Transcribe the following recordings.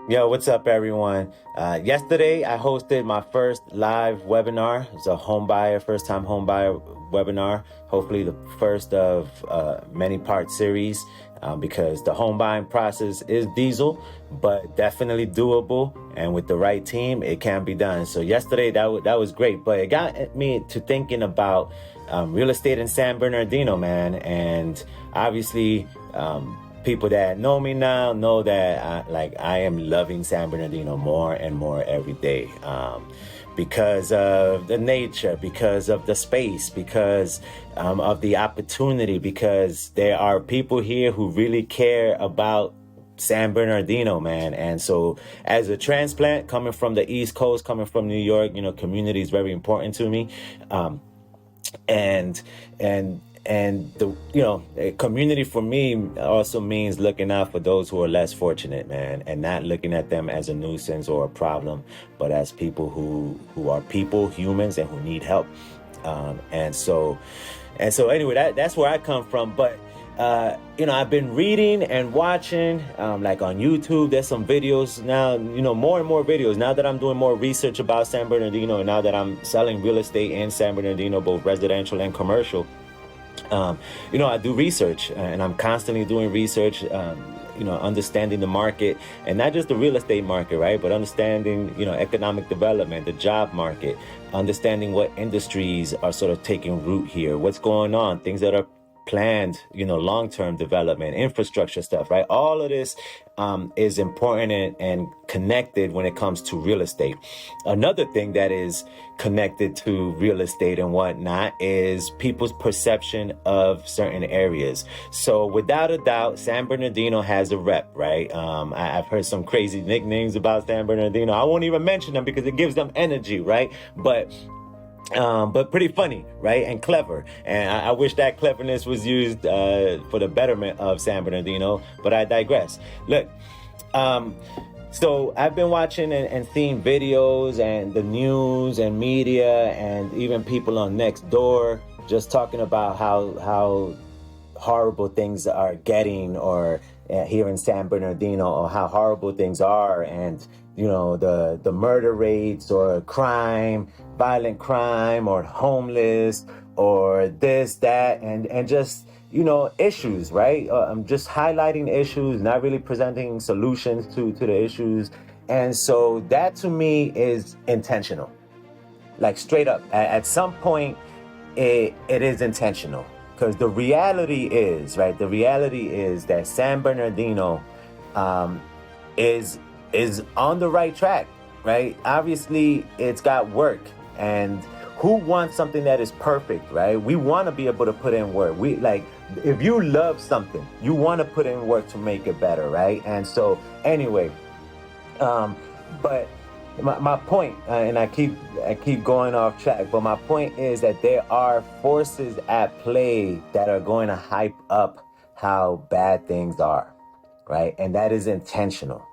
Yo, what's up, everyone? Yesterday, I hosted my first live webinar. It's a first-time home buyer webinar. Hopefully, the first of many part series, because the home buying process is diesel, but definitely doable. And with the right team, it can be done. So yesterday, that was great. But it got me to thinking about real estate in San Bernardino, man. And obviously, people that know me now know that I am loving San Bernardino more and more every day, because of the nature, because of the space, because of the opportunity, because there are people here who really care about San Bernardino, man. And so as a transplant coming from the East Coast, coming from New York, community is very important to me. And the community for me also means looking out for those who are less fortunate, man, and not looking at them as a nuisance or a problem, but as people who are people, humans, and who need help. And so anyway, that's where I come from. But I've been reading and watching, like on YouTube. There's some videos now, more and more videos now that I'm doing more research about San Bernardino, and now that I'm selling real estate in San Bernardino, both residential and commercial. I do research, and I'm constantly doing research, understanding the market, and not just the real estate market, right? But understanding, economic development, the job market, understanding what industries are sort of taking root here, what's going on, things that are planned, long-term development, infrastructure stuff, right? All of this is important and connected when it comes to real estate. Another thing that is connected to real estate and whatnot is people's perception of certain areas. So without a doubt, San Bernardino has a rep, right? I've heard some crazy nicknames about San Bernardino. I won't even mention them because it gives them energy, right? But pretty funny, right? And clever. And I wish that cleverness was used for the betterment of San Bernardino, but I digress. Look, so I've been watching and seeing videos and the news and media and even people on Nextdoor just talking about how horrible things are getting, or here in San Bernardino, or how horrible things are, and the murder rates, or crime, violent crime, or homeless, or this, that, and just issues, right? I'm just highlighting issues, not really presenting solutions to the issues. And so that to me is intentional, like straight up. At some point it is intentional, because the reality is, right, that San Bernardino is on the right track, right? Obviously, it's got work, and who wants something that is perfect, right? We want to be able to put in work. If you love something, you want to put in work to make it better, right? And so anyway, but my point, and I keep going off track, but my point is that there are forces at play that are going to hype up how bad things are, right? And that is intentional.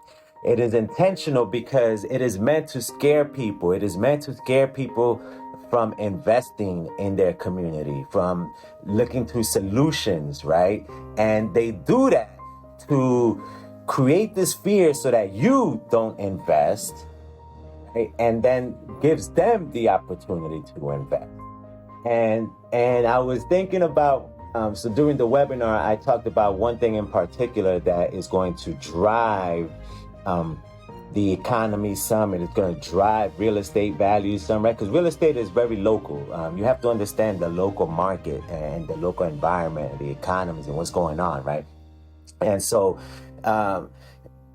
It is intentional because it is meant to scare people. It is meant to scare people from investing in their community, from looking to solutions, right? And they do that to create this fear so that you don't invest, right? And then gives them the opportunity to invest. And I was thinking about, so during the webinar, I talked about one thing in particular that is going to drive the economy some, and it's going to drive real estate values some, right? Because real estate is very local. You have to understand the local market and the local environment and the economies and what's going on, right? And so, I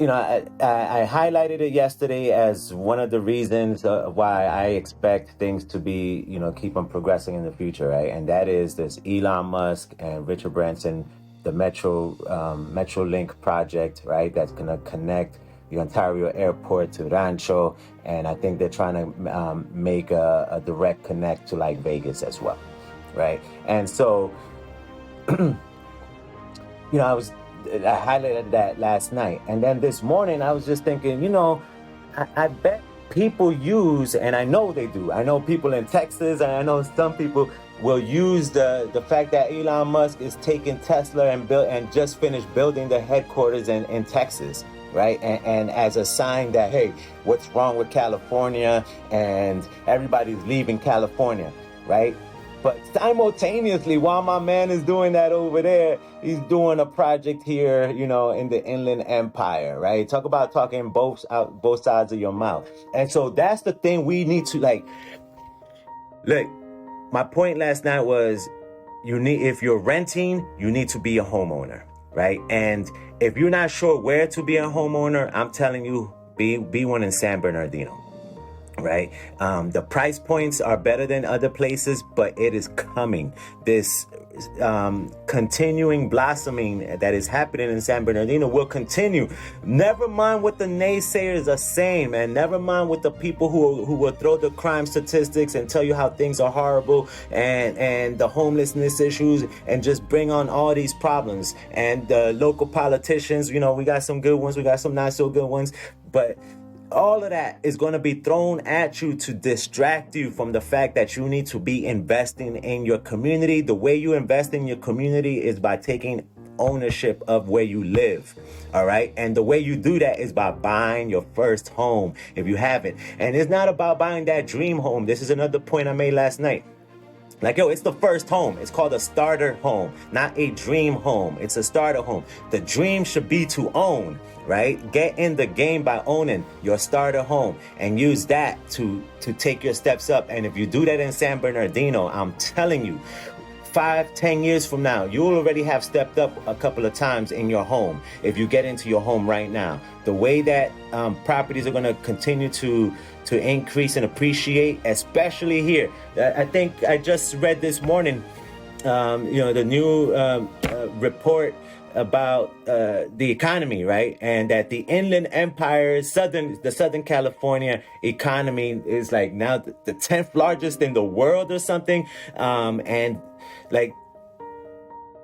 highlighted it yesterday as one of the reasons why I expect things to be, keep on progressing in the future, right? And that is this Elon Musk and Richard Branson, the Metrolink project, right? That's going to connect the Ontario airport to Rancho, and I think they're trying to make a direct connect to like Vegas as well, right? And so, I highlighted that last night, and then this morning I was just thinking, I bet people use, and I know they do, I know people in Texas, and I know some people will use the fact that Elon Musk is taking Tesla and just finished building the headquarters in Texas, right? And as a sign that, hey, what's wrong with California, and everybody's leaving California, right? But simultaneously, while my man is doing that over there, he's doing a project here, in the Inland Empire, right? Talk about talking both sides of your mouth. And so that's the thing we need to look. My point last night was, if you're renting, you need to be a homeowner, right? And if you're not sure where to be a homeowner, I'm telling you, be one in San Bernardino. Right? The price points are better than other places, but it is coming. This continuing blossoming that is happening in San Bernardino will continue. Never mind what the naysayers are saying, man. Never mind what the people who will throw the crime statistics and tell you how things are horrible, and the homelessness issues, and just bring on all these problems. And the local politicians, we got some good ones, we got some not so good ones, but all of that is going to be thrown at you to distract you from the fact that you need to be investing in your community. The way you invest in your community is by taking ownership of where you live. All right. And the way you do that is by buying your first home if you haven't. And it's not about buying that dream home. This is another point I made last night. It's the first home. It's called a starter home, not a dream home. It's a starter home. The dream should be to own, right? Get in the game by owning your starter home and use that to take your steps up. And if you do that in San Bernardino, I'm telling you, 5-10 years from now, you'll already have stepped up a couple of times in your home if you get into your home right now. The way that properties are going to continue to increase and appreciate, especially here. I think I just read this morning, the new report about the economy, right? And that the Inland Empire, the Southern California economy is now the 10th largest in the world or something. And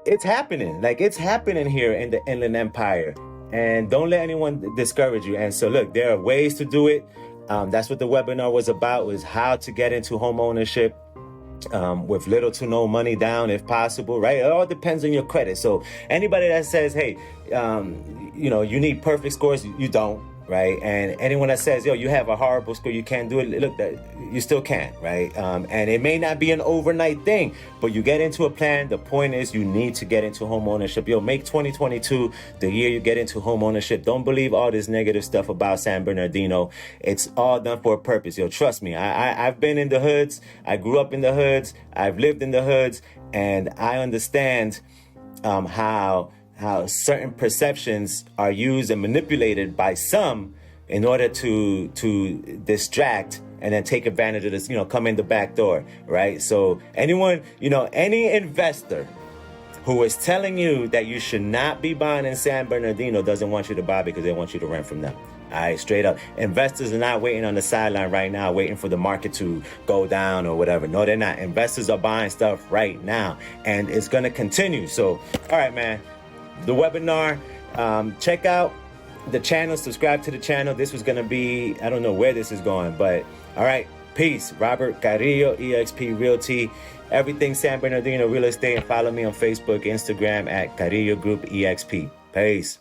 it's happening. It's happening here in the Inland Empire. And don't let anyone discourage you. And so look, there are ways to do it. That's what the webinar was about, was how to get into home ownership with little to no money down if possible, right? It all depends on your credit. So anybody that says, hey, you need perfect scores, you don't, right? And anyone that says, yo, you have a horrible score, you can't do it, look, you still can, right? And it may not be an overnight thing, but you get into a plan. The point is, you need to get into home ownership. Make 2022 the year you get into home ownership. Don't believe all this negative stuff about San Bernardino. It's all done for a purpose. Trust me. I've been in the hoods. I grew up in the hoods. I've lived in the hoods, and I understand how certain perceptions are used and manipulated by some in order to distract and then take advantage of this, come in the back door, right? So anyone, any investor who is telling you that you should not be buying in San Bernardino doesn't want you to buy because they want you to rent from them. All right, straight up. Investors are not waiting on the sideline right now, waiting for the market to go down or whatever. No, they're not. Investors are buying stuff right now, and it's going to continue. So, all right, man. The webinar, check out the channel, subscribe to the channel. This was going to be, I don't know where this is going, but all right, peace. Robert Carrillo, EXP Realty, everything San Bernardino Real Estate, and follow me on Facebook, Instagram at Carrillo Group EXP. Peace.